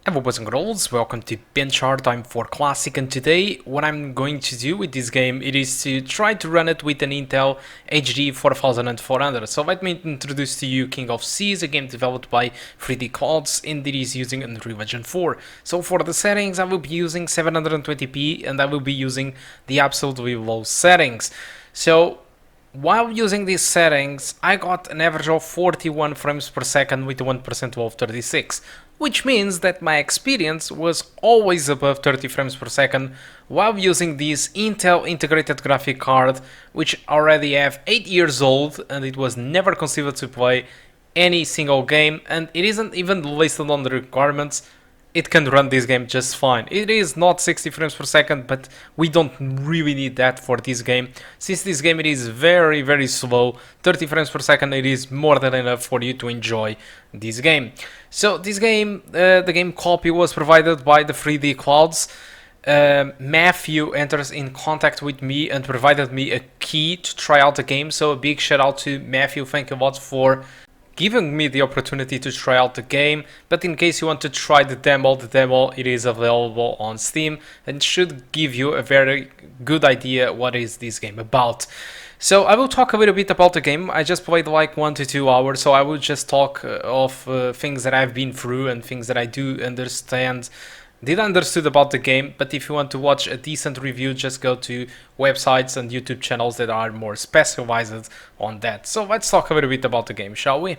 Hello boys and girls, welcome to BenchART. I'm for Classic, and today what I'm going to do with this game it is to try to run it with an Intel HD 4400. So let me introduce to you King of Seas, a game developed by 3D Clouds and it is using Unreal Engine 4. So for the settings I will be using 720p and I will be using the absolutely low settings. So while using these settings, I got an average of 41 frames per second with 1% of 36, which means that my experience was always above 30 frames per second while using this Intel integrated graphic card, which already have 8 years old and it was never conceived to play any single game, and it isn't even listed on the requirements. It can run this game just fine. It is not 60 frames per second, but we don't really need that for this game. Since this game it is very slow, 30 frames per second it is more than enough for you to enjoy this game. So this game, the game copy was provided by the 3D Clouds. Matthew enters in contact with me and provided me a key to try out the game. So a big shout out to Matthew, thank you a lot for giving me the opportunity to try out the game. But in case you want to try the demo it is available on Steam and should give you a very good idea what is this game about. So I will talk a little bit about the game. I just played like 1 to 2 hours, so I will just talk of things that I've been through and things that I do understood about the game. But if you want to watch a decent review, just go to websites and YouTube channels that are more specialized on that. So let's talk a little bit about the game, shall we?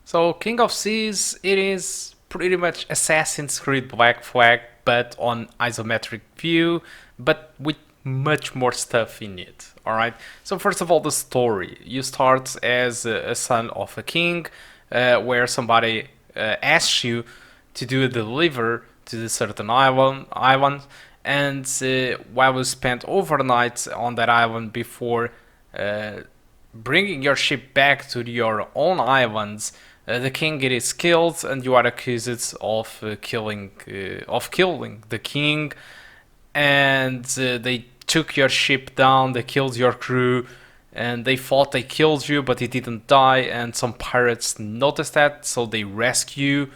So King of Seas, it is pretty much Assassin's Creed Black Flag, but on isometric view, but with much more stuff in it. Alright, so first of all, the story. You start as a son of a king, where somebody asks you to do a deliver to a certain island, and while you spend overnight on that island before bringing your ship back to your own islands, the king is killed and you are accused of killing the king, and they took your ship down, they killed your crew, and they thought they killed you, but he didn't die, and some pirates noticed that, so they rescue you.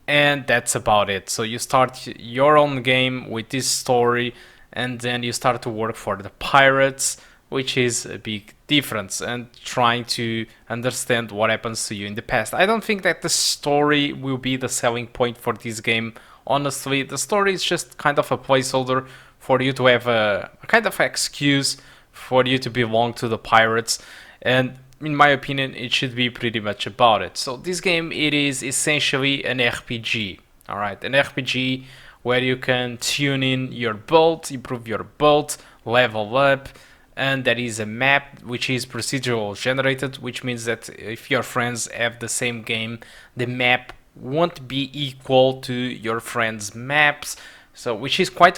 And that's about it. So you start your own game with this story, and then you start to work for the pirates, which is a big difference, and trying to understand what happens to you in the past. I don't think that the story will be the selling point for this game. Honestly, the story is just kind of a placeholder for you to have a kind of excuse for you to belong to the pirates, and in my opinion it should be pretty much about it. So this game, it is essentially an RPG. Alright, an RPG where you can tune in your boat, improve your boat, level up, and there is a map which is procedural generated, which means that if your friends have the same game, the map won't be equal to your friends' maps. So which is quite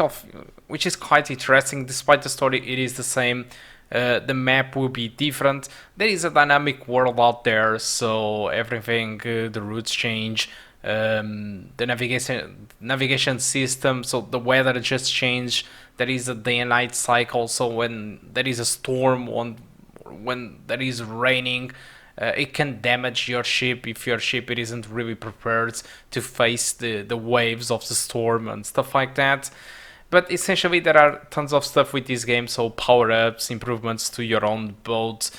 interesting. Despite the story it is the same, the map will be different. There is a dynamic world out there, so everything, the routes change, the navigation system, so the weather just changed. There is a day and night cycle, so when there is a storm, when there is raining, it can damage your ship if your ship it isn't really prepared to face the waves of the storm and stuff like that. But essentially there are tons of stuff with this game, so power-ups, improvements to your own boat,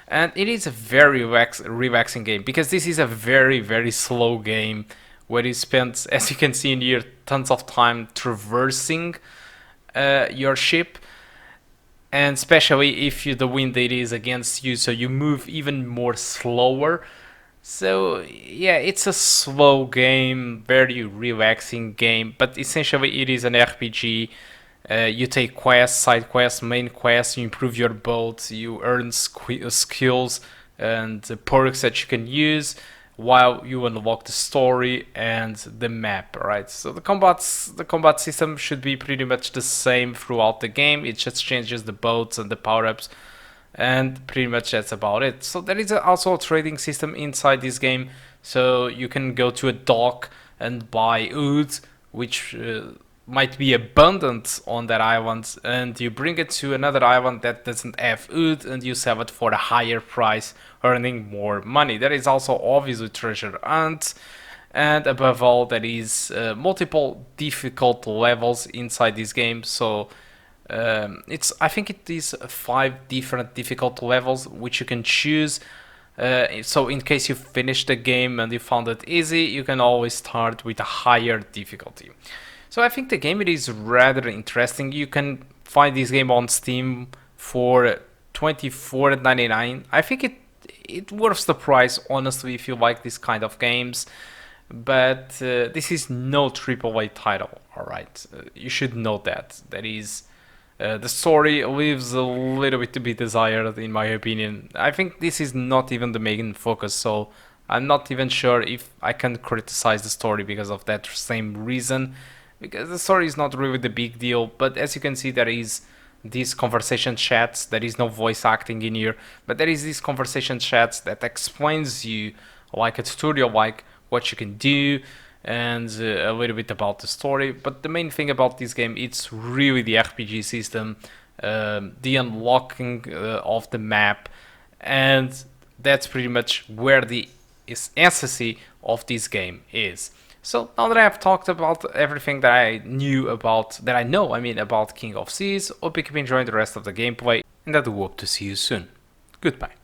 and it is a very relaxing game, because this is a very slow game where you spend, as you can see in here, tons of time traversing your ship, and especially if the wind it is against you, so you move even more slower. So yeah, it's a slow game, very relaxing game, but essentially it is an RPG. You take quests, side quests, main quests, you improve your boat, you earn skills and perks that you can use while you unlock the story and the map, right? So the combat system should be pretty much the same throughout the game. It just changes the boats and the power-ups, and pretty much that's about it. So there is also a trading system inside this game, so you can go to a dock and buy wood, which might be abundant on that island, and you bring it to another island that doesn't have wood and you sell it for a higher price, earning more money. There is also obviously treasure hunt, and above all there is multiple difficult levels inside this game. So I think it is 5 different difficult levels which you can choose. So in case you finish the game and you found it easy, you can always start with a higher difficulty. So I think the game, it is rather interesting. You can find this game on Steam for $24.99. I think it worth the price, honestly, if you like this kind of games. But this is no AAA title, alright? You should know that. That is, the story leaves a little bit to be desired, in my opinion. I think this is not even the main focus, so I'm not even sure if I can criticize the story because of that same reason. Because the story is not really the big deal, but as you can see, there is these conversation chats. There is no voice acting in here, but there is these conversation chats that explains you, like a tutorial, like what you can do, and a little bit about the story. But the main thing about this game, it's really the RPG system, the unlocking of the map, and that's pretty much where the essence of this game is. So now that I have talked about everything that I know about King of Seas, hope you keep enjoying the rest of the gameplay, and I do hope to see you soon. Goodbye.